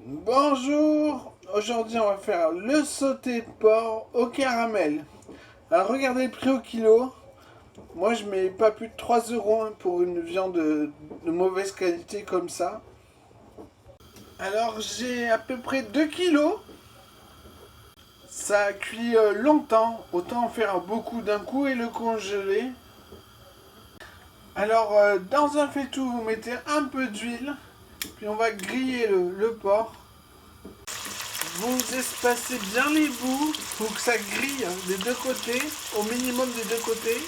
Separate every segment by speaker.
Speaker 1: Bonjour, aujourd'hui on va faire le sauté de porc au caramel. Alors regardez le prix au kilo. Moi je mets pas plus de 3 euros pour une viande de mauvaise qualité comme ça. Alors j'ai à peu près 2 kilos. Ça cuit longtemps, autant en faire beaucoup d'un coup et le congeler. Alors dans un faitout vous mettez un peu d'huile, puis on va griller le porc. Vous espacez bien les bouts pour que ça grille des deux côtés, au minimum des deux côtés.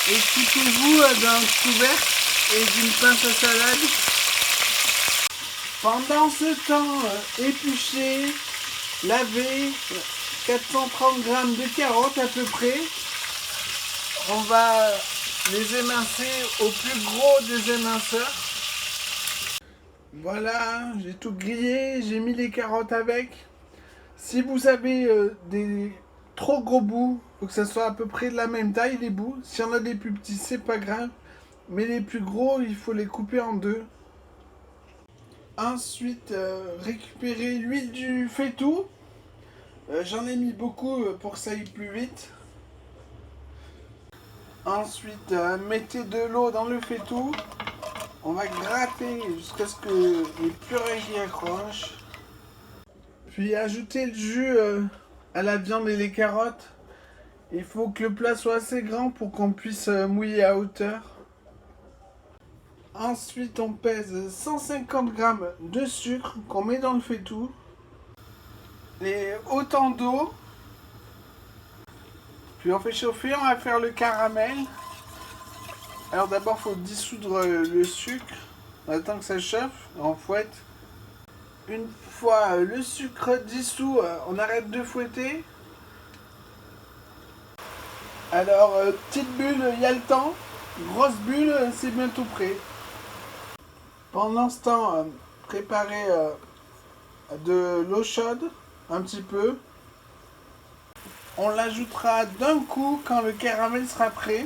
Speaker 1: Équipez-vous d'un couvercle et d'une pince à salade. Pendant ce temps, épluchez, lavez 430 g de carottes à peu près. On va les émincer au plus gros des éminceurs. Voilà, j'ai tout grillé, j'ai mis les carottes avec. Si vous avez des trop gros bouts, il faut que ça soit à peu près de la même taille les bouts. S'il y en a des plus petits, c'est pas grave. Mais les plus gros, il faut les couper en deux. Ensuite, récupérez l'huile du faitout. J'en ai mis beaucoup pour que ça aille plus vite. Ensuite, mettez de l'eau dans le faitout. On va gratter jusqu'à ce qu'il n'y ait plus rien qui accroche. Puis ajoutez le jus à la viande et les carottes. Il faut que le plat soit assez grand pour qu'on puisse mouiller à hauteur. Ensuite, on pèse 150 g de sucre qu'on met dans le faitout. Et autant d'eau. Puis on fait chauffer, on va faire le caramel. Alors d'abord, il faut dissoudre le sucre. On attend que ça chauffe, on fouette. Une fois le sucre dissous, on arrête de fouetter. Alors, petite bulle, il y a le temps. Grosse bulle, c'est bientôt prêt. Pendant ce temps, préparez de l'eau chaude, un petit peu. On l'ajoutera d'un coup quand le caramel sera prêt.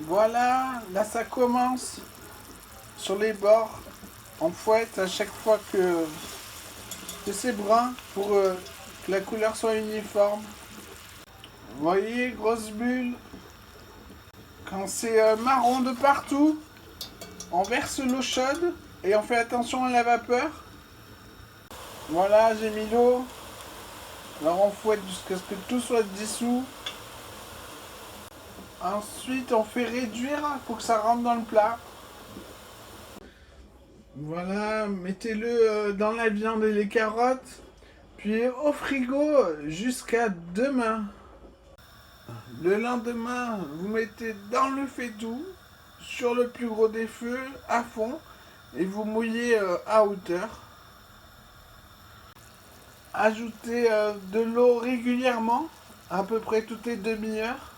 Speaker 1: Voilà, là ça commence sur les bords. On fouette à chaque fois que c'est brun pour que la couleur soit uniforme. Vous voyez, grosse bulle. Quand c'est marron de partout, on verse l'eau chaude et on fait attention à la vapeur. Voilà, j'ai mis l'eau. Alors on fouette jusqu'à ce que tout soit dissous. Ensuite, on fait réduire pour que ça rentre dans le plat. Voilà, mettez-le dans la viande et les carottes. Puis au frigo jusqu'à demain. Le lendemain, vous mettez dans le faitout, sur le plus gros des feux, à fond, et vous mouillez à hauteur. Ajoutez de l'eau régulièrement, à peu près toutes les demi-heures.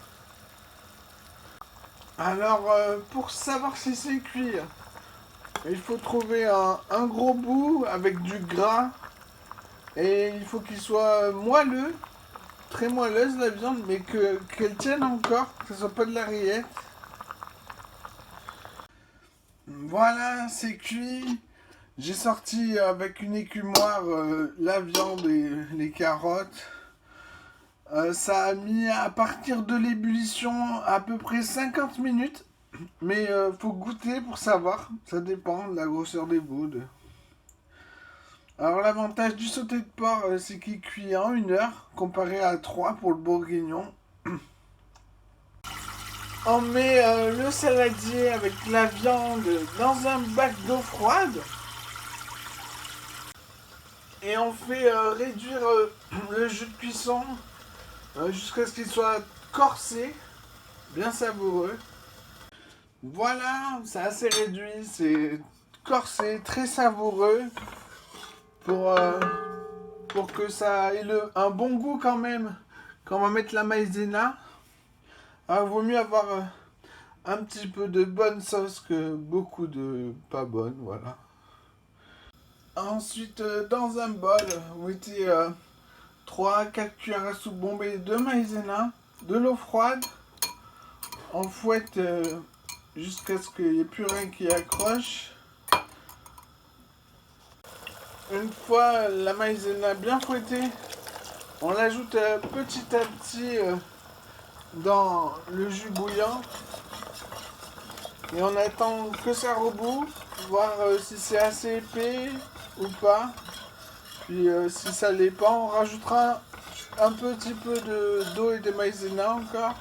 Speaker 1: Alors, pour savoir si c'est cuit, il faut trouver un gros bout avec du gras. Et il faut qu'il soit moelleux, très moelleuse la viande, mais qu'elle tienne encore, que ce soit pas de la rillette. Voilà, c'est cuit. J'ai sorti avec une écumoire la viande et les carottes. Ça a mis à partir de l'ébullition à peu près 50 minutes. Mais faut goûter pour savoir. Ça dépend de la grosseur des bouts. Alors l'avantage du sauté de porc, c'est qu'il cuit en 1 heure, comparé à 3 pour le bourguignon. On met le saladier avec la viande dans un bac d'eau froide. Et on fait réduire le jus de cuisson jusqu'à ce qu'il soit corsé, bien savoureux. Voilà, c'est assez réduit, c'est corsé, très savoureux. Pour que ça ait un bon goût quand même, quand on va mettre la maïzena. Alors, il vaut mieux avoir un petit peu de bonne sauce que beaucoup de pas bonne, voilà. Ensuite, dans un bol, vous mettez 3 à 4 cuillères à soupe bombées de maïzena, de l'eau froide. On fouette jusqu'à ce qu'il n'y ait plus rien qui accroche. une fois la maïzena bien fouettée, on l'ajoute petit à petit dans le jus bouillant. Et on attend que ça rebout, voir si c'est assez épais ou pas. Puis si ça l'est pas, on rajoutera un petit peu d'eau et de maïzena encore.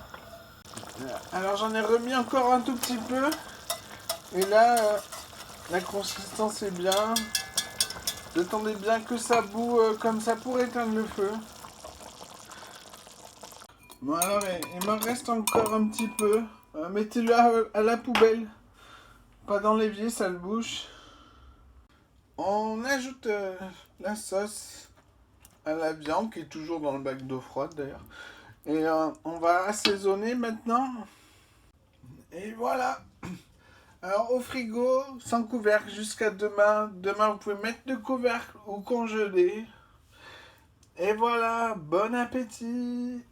Speaker 1: Alors j'en ai remis encore un tout petit peu. Et là, la consistance est bien. J'attendais bien que ça bout comme ça pour éteindre le feu. Bon alors il m'en reste encore un petit peu. Mettez-le à la poubelle. Pas dans l'évier, ça le bouche. On ajoute la sauce à la viande qui est toujours dans le bac d'eau froide d'ailleurs. Et on va assaisonner maintenant. Et voilà. Alors au frigo, sans couvercle jusqu'à demain. Demain vous pouvez mettre le couvercle ou congeler. Et voilà, bon appétit!